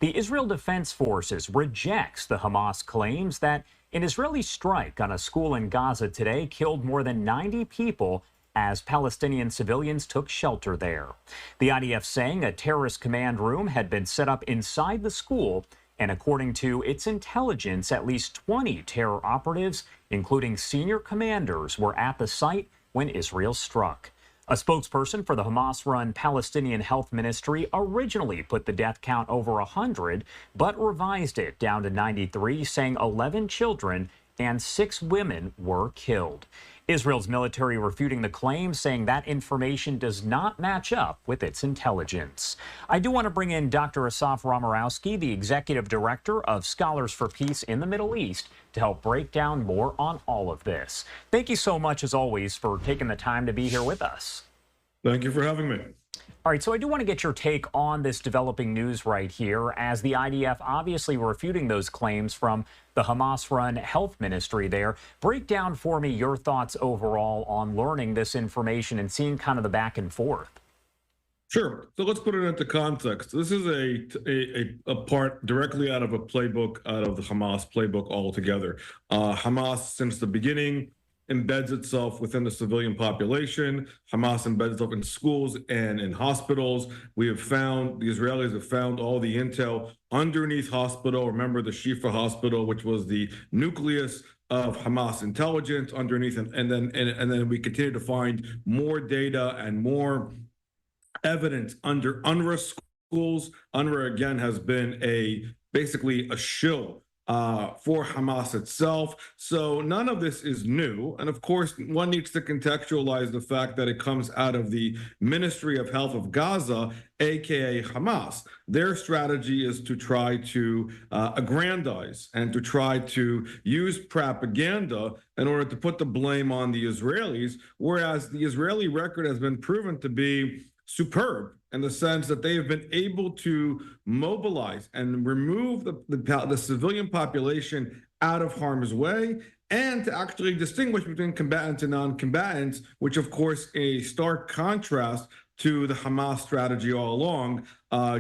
The Israel Defense Forces rejects the Hamas claims that an Israeli strike on a school in Gaza today killed more than 90 people as Palestinian civilians took shelter there. The IDF saying a terrorist command room had been set up inside the school, and according to its intelligence, at least 20 terror operatives, including senior commanders, were at the site when Israel struck. A spokesperson for the Hamas-run Palestinian Health Ministry originally put the death count over 100, but revised it down to 93, saying 11 children and 6 women were killed. Israel's military refuting the claim, saying that information does not match up with its intelligence. I do want to bring in Dr. Asaf Romirowsky, the executive director of Scholars for Peace in the Middle East, to help break down more on all of this. Thank you so much, as always, for taking the time to be here with us. Thank you for having me. All right, so I do want to get your take on this developing news right here, as the IDF obviously refuting those claims from the Hamas-run Health Ministry there. Break down for me your thoughts overall on learning this information and seeing kind of the back and forth. Sure. So let's put it into context. This is a part directly out of a playbook, out of the Hamas playbook altogether. Hamas, since the beginning, embeds itself within the civilian population. Hamas embeds itself in schools and in hospitals. The Israelis have found all the intel underneath hospital. Remember the Shifa hospital, which was the nucleus of Hamas intelligence underneath, and then we continue to find more data and more evidence under UNRWA schools. UNRWA, again, has been basically a shill for Hamas itself. So none of this is new. And of course, one needs to contextualize the fact that it comes out of the Ministry of Health of Gaza, aka Hamas. Their strategy is to try to aggrandize and to try to use propaganda in order to put the blame on the Israelis, whereas the Israeli record has been proven to be superb in the sense that they have been able to mobilize and remove the civilian population out of harm's way, and to actually distinguish between combatants and non-combatants, which of course a stark contrast to the Hamas strategy all along,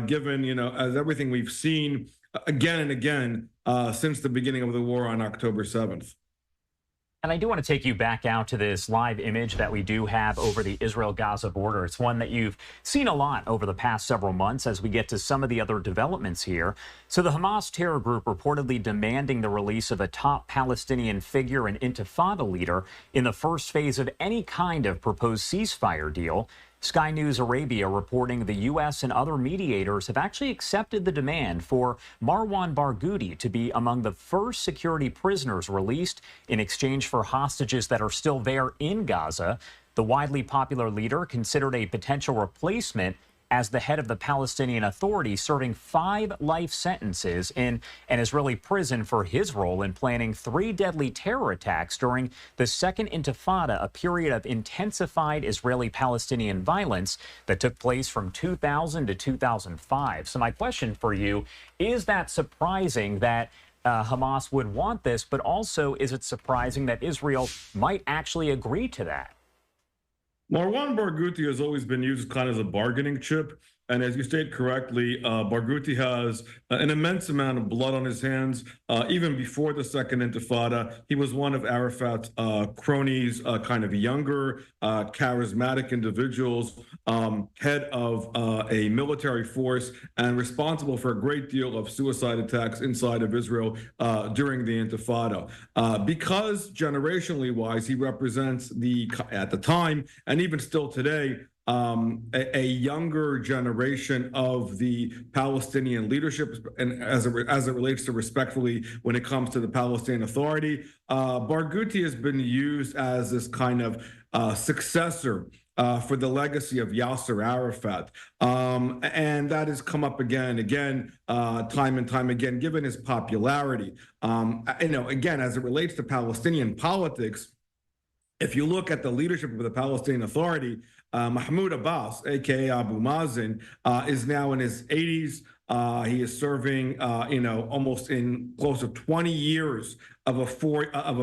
given, as everything we've seen again and again since the beginning of the war on October 7th. And I do want to take you back out to this live image that we do have over the Israel-Gaza border. It's one that you've seen a lot over the past several months as we get to some of the other developments here. So the Hamas terror group reportedly demanding the release of a top Palestinian figure and Intifada leader in the first phase of any kind of proposed ceasefire deal. Sky News Arabia reporting the U.S. and other mediators have actually accepted the demand for Marwan Barghouti to be among the first security prisoners released in exchange for hostages that are still there in Gaza. The widely popular leader considered a potential replacement as the head of the Palestinian Authority, serving 5 life sentences in an Israeli prison for his role in planning 3 deadly terror attacks during the Second Intifada, a period of intensified Israeli-Palestinian violence that took place from 2000 to 2005. So my question for you, is that surprising that Hamas would want this, but also is it surprising that Israel might actually agree to that? Marwan Barghouti has always been used kind of as a bargaining chip. And as you state correctly, Barghouti has an immense amount of blood on his hands. Even before the Second Intifada, he was one of Arafat's cronies, kind of younger, charismatic individuals, head of a military force, and responsible for a great deal of suicide attacks inside of Israel during the Intifada. Because generationally wise, he represents at the time, and even still today, a younger generation of the Palestinian leadership, and as it relates to respectfully when it comes to the Palestinian Authority, Barghouti has been used as this kind of successor for the legacy of Yasser Arafat, and that has come up again and again, time and time again, given his popularity. Again, as it relates to Palestinian politics, if you look at the leadership of the Palestinian Authority, Mahmoud Abbas, aka Abu Mazen, is now in his 80s. He is serving, almost in close to 20 years of a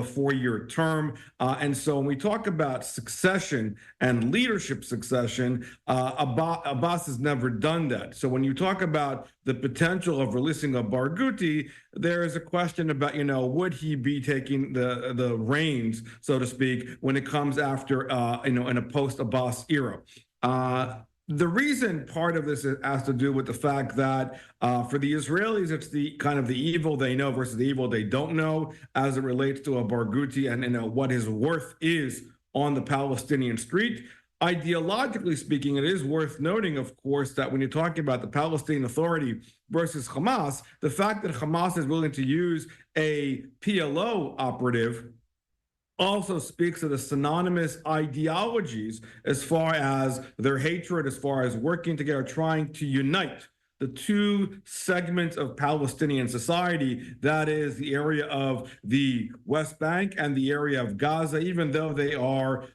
four-year term. And so when we talk about succession and leadership succession, Abbas has never done that. So when you talk about the potential of releasing a Barghouti, there is a question about, would he be taking the reins, so to speak, when it comes after, in a post-Abbas era. The reason part of this has to do with the fact that for the Israelis, it's the kind of the evil they know versus the evil they don't know as it relates to a Barghouti and what his worth is on the Palestinian street. Ideologically speaking, it is worth noting, of course, that when you're talking about the Palestinian Authority versus Hamas, the fact that Hamas is willing to use a PLO operative also speaks of the synonymous ideologies as far as their hatred, as far as working together, trying to unite the two segments of Palestinian society, that is the area of the West Bank and the area of Gaza, even though they are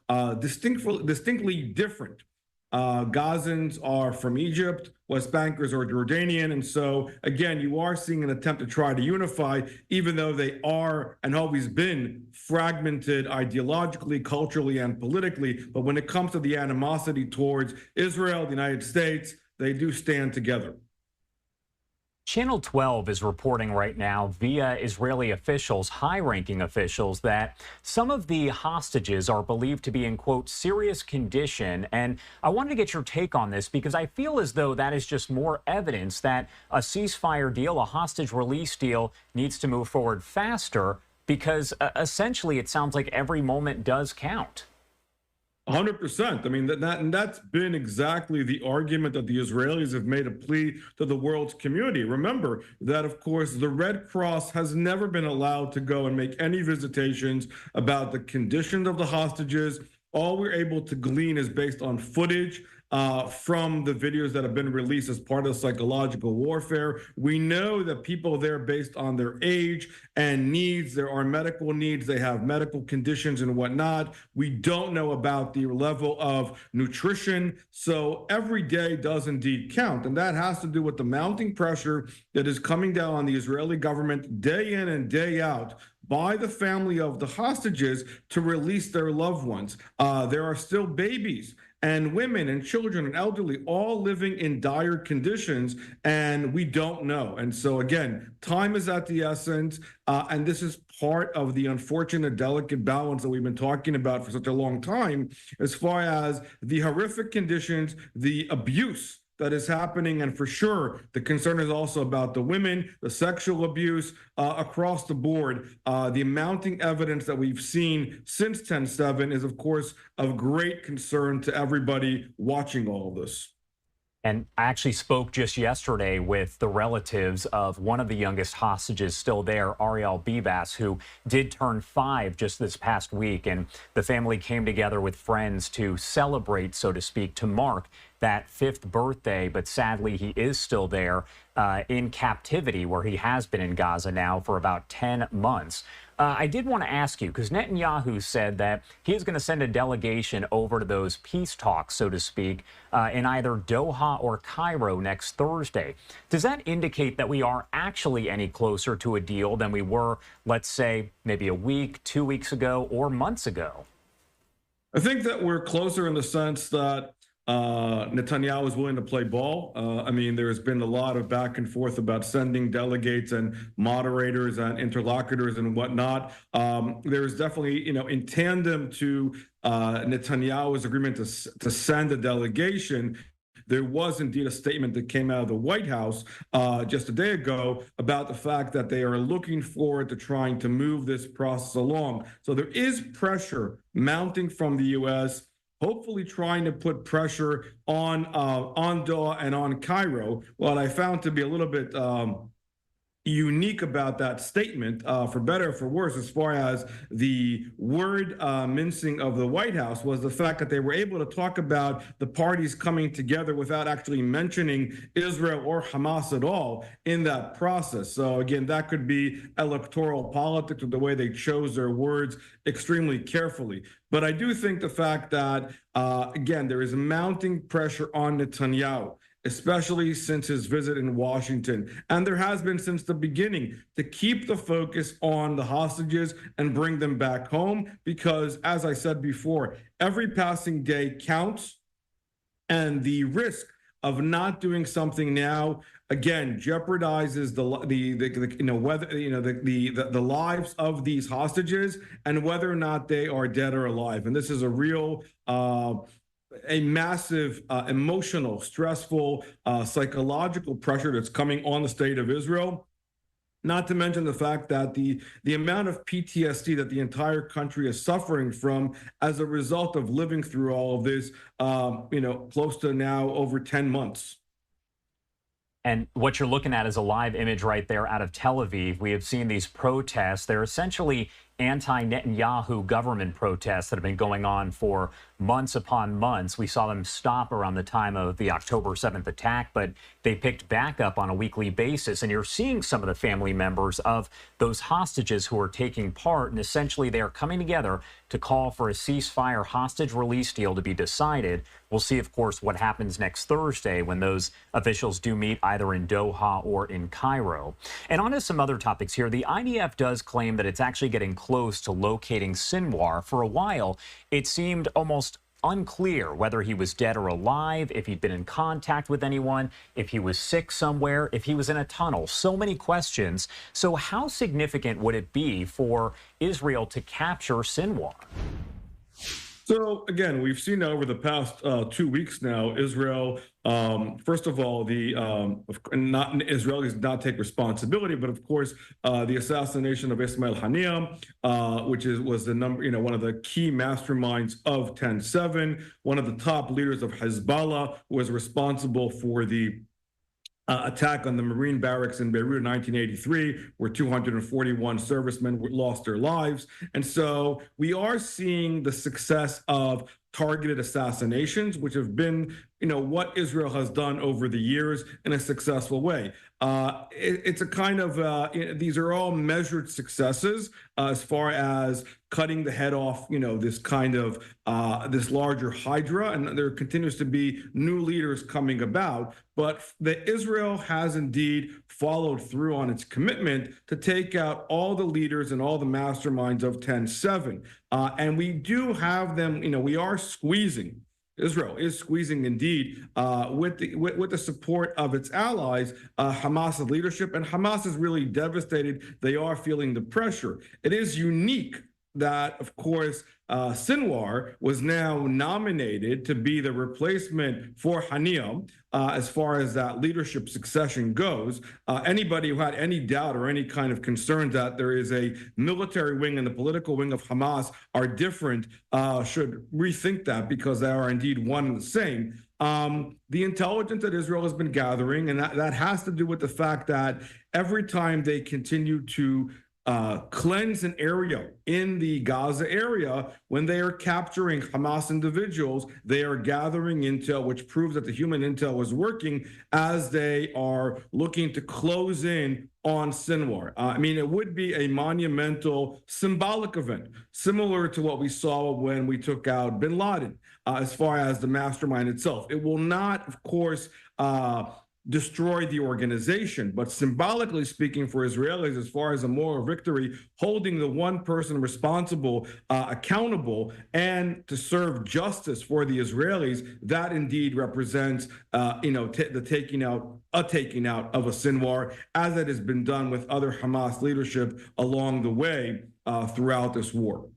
distinctly different. Gazans are from Egypt, West Bankers are Jordanian. And so, again, you are seeing an attempt to try to unify, even though they are and always been fragmented ideologically, culturally, and politically. But when it comes to the animosity towards Israel, the United States, they do stand together. Channel 12 is reporting right now via Israeli officials, high-ranking officials, that some of the hostages are believed to be in, quote, serious condition. And I wanted to get your take on this because I feel as though that is just more evidence that a ceasefire deal, a hostage release deal, needs to move forward faster because essentially it sounds like every moment does count. 100%. I mean, that's been exactly the argument that the Israelis have made a plea to the world's community. Remember that, of course, the Red Cross has never been allowed to go and make any visitations about the conditions of the hostages. All we're able to glean is based on footage from the videos that have been released as part of psychological warfare. We know that people there, based on their age and needs, there are medical needs, they have medical conditions and whatnot. We don't know about the level of nutrition. So every day does indeed count. And that has to do with the mounting pressure that is coming down on the Israeli government day in and day out by the family of the hostages to release their loved ones. There are still babies and women and children and elderly all living in dire conditions, and we don't know. And so, again, time is at the essence, and this is part of the unfortunate, delicate balance that we've been talking about for such a long time, as far as the horrific conditions, the abuse that is happening. And for sure, the concern is also about the women, the sexual abuse across the board. The mounting evidence that we've seen since 10/7 is, of course, of great concern to everybody watching all of this. And I actually spoke just yesterday with the relatives of one of the youngest hostages still there, Ariel Bibas, who did turn 5 just this past week. And the family came together with friends to celebrate, so to speak, to mark that 5th birthday. But sadly, he is still there in captivity, where he has been in Gaza now for about 10 months. I did want to ask you, because Netanyahu said that he is going to send a delegation over to those peace talks, so to speak, in either Doha or Cairo next Thursday. Does that indicate that we are actually any closer to a deal than we were, let's say, maybe a week, 2 weeks ago, or months ago? I think that we're closer in the sense that Netanyahu is willing to play ball. I mean, there has been a lot of back and forth about sending delegates and moderators and interlocutors and whatnot. There is definitely, in tandem to Netanyahu's agreement to send a delegation, there was indeed a statement that came out of the White House just a day ago about the fact that they are looking forward to trying to move this process along. So there is pressure mounting from the U.S., hopefully trying to put pressure on Doha and on Cairo. What I found to be a little bit unique about that statement, for better or for worse, as far as the word mincing of the White House, was the fact that they were able to talk about the parties coming together without actually mentioning Israel or Hamas at all in that process. So again, that could be electoral politics with the way they chose their words extremely carefully. But I do think the fact that, again, there is mounting pressure on Netanyahu. especially since his visit in Washington. And there has been since the beginning to keep the focus on the hostages and bring them back home, because, as I said before, every passing day counts, and the risk of not doing something now again jeopardizes the lives of these hostages and whether or not they are dead or alive. And this is a real a massive emotional, stressful, psychological pressure that's coming on the state of Israel. Not to mention the fact that the amount of PTSD that the entire country is suffering from as a result of living through all of this, close to now over 10 months. And what you're looking at is a live image right there out of Tel Aviv. We have seen these protests. They're essentially anti-Netanyahu government protests that have been going on for months upon months. We saw them stop around the time of the October 7th attack, but they picked back up on a weekly basis. And you're seeing some of the family members of those hostages who are taking part, and essentially they are coming together to call for a ceasefire hostage release deal to be decided. We'll see, of course, what happens next Thursday when those officials do meet either in Doha or in Cairo. And on to some other topics here. The IDF does claim that it's actually getting close to locating Sinwar. For a while, it seemed almost unclear whether he was dead or alive, if he'd been in contact with anyone, if he was sick somewhere, if he was in a tunnel. So many questions. So how significant would it be for Israel to capture Sinwar? So again, we've seen over the past 2 weeks now, Israel, first of all, Israelis did not take responsibility, but of course, the assassination of Ismail Haniyeh, which was the one of the key masterminds of 10/7, one of the top leaders of Hezbollah, who was responsible for the attack on the Marine barracks in Beirut in 1983, where 241 servicemen lost their lives. And so we are seeing the success of targeted assassinations, which have been, what Israel has done over the years in a successful way. It's a kind of, these are all measured successes as far as cutting the head off, this kind of, this larger hydra, and there continues to be new leaders coming about. But Israel has indeed followed through on its commitment to take out all the leaders and all the masterminds of 10/7. And we do have them, we are squeezing. Israel is squeezing indeed with the support of its allies, Hamas's leadership, and Hamas is really devastated. They are feeling the pressure. It is unique that, of course, Sinwar was now nominated to be the replacement for Haniyeh as far as that leadership succession goes. Anybody who had any doubt or any kind of concern that there is a military wing and the political wing of Hamas are different should rethink that, because they are indeed one and the same. The intelligence that Israel has been gathering, and that has to do with the fact that every time they continue to cleanse an area in the Gaza area, when they are capturing Hamas individuals, they are gathering intel, which proves that the human intel was working as they are looking to close in on Sinwar. I mean, it would be a monumental symbolic event, similar to what we saw when we took out bin Laden, as far as the mastermind itself. It will not, of course, destroy the organization, but symbolically speaking for Israelis, as far as a moral victory, holding the one person responsible accountable and to serve justice for the Israelis, that indeed represents the taking out of a Sinwar, as it has been done with other Hamas leadership along the way throughout this war.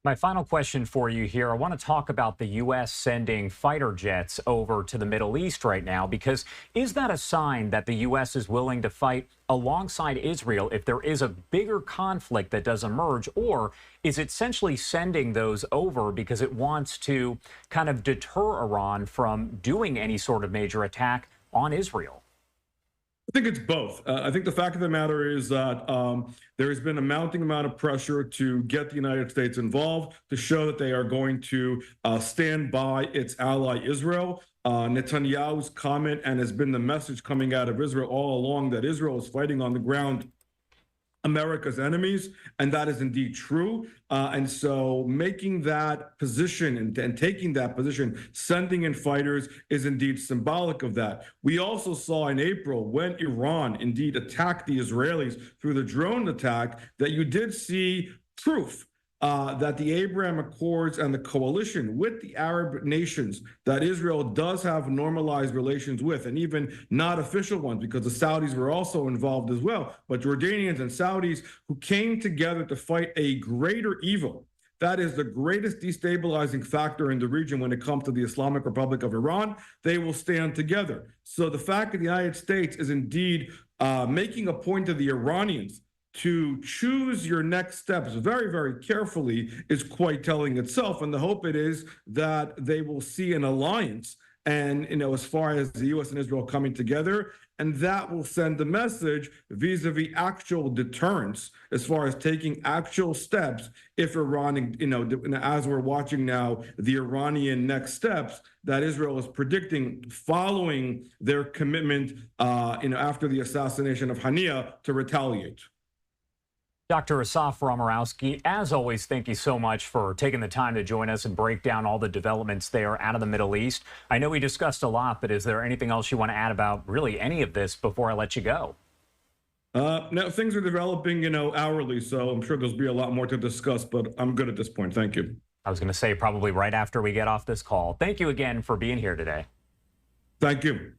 My final question for you here, I want to talk about the U.S. sending fighter jets over to the Middle East right now, because is that a sign that the U.S. is willing to fight alongside Israel if there is a bigger conflict that does emerge, or is it essentially sending those over because it wants to kind of deter Iran from doing any sort of major attack on Israel? I think it's both. I think the fact of the matter is that there has been a mounting amount of pressure to get the United States involved, to show that they are going to stand by its ally Israel. Netanyahu's comment, and has been the message coming out of Israel all along, that Israel is fighting on the ground America's enemies, and that is indeed true. And so making that position and taking that position, sending in fighters, is indeed symbolic of that. We also saw in April, when Iran indeed attacked the Israelis through the drone attack, that you did see proof that the Abraham Accords and the coalition with the Arab nations that Israel does have normalized relations with, and even not official ones, because the Saudis were also involved as well, but Jordanians and Saudis who came together to fight a greater evil. That is the greatest destabilizing factor in the region when it comes to the Islamic Republic of Iran. They will stand together. So the fact that the United States is indeed making a point to the Iranians to choose your next steps very, very carefully is quite telling itself. And the hope it is that they will see an alliance and, as far as the U.S. and Israel coming together, and that will send a message vis-a-vis actual deterrence as far as taking actual steps if Iran, as we're watching now, the Iranian next steps that Israel is predicting following their commitment, after the assassination of Hania to retaliate. Dr. Asaf Romirowsky, as always, thank you so much for taking the time to join us and break down all the developments there out of the Middle East. I know we discussed a lot, but is there anything else you want to add about really any of this before I let you go? No, things are developing, hourly, so I'm sure there'll be a lot more to discuss, but I'm good at this point. Thank you. I was going to say probably right after we get off this call. Thank you again for being here today. Thank you.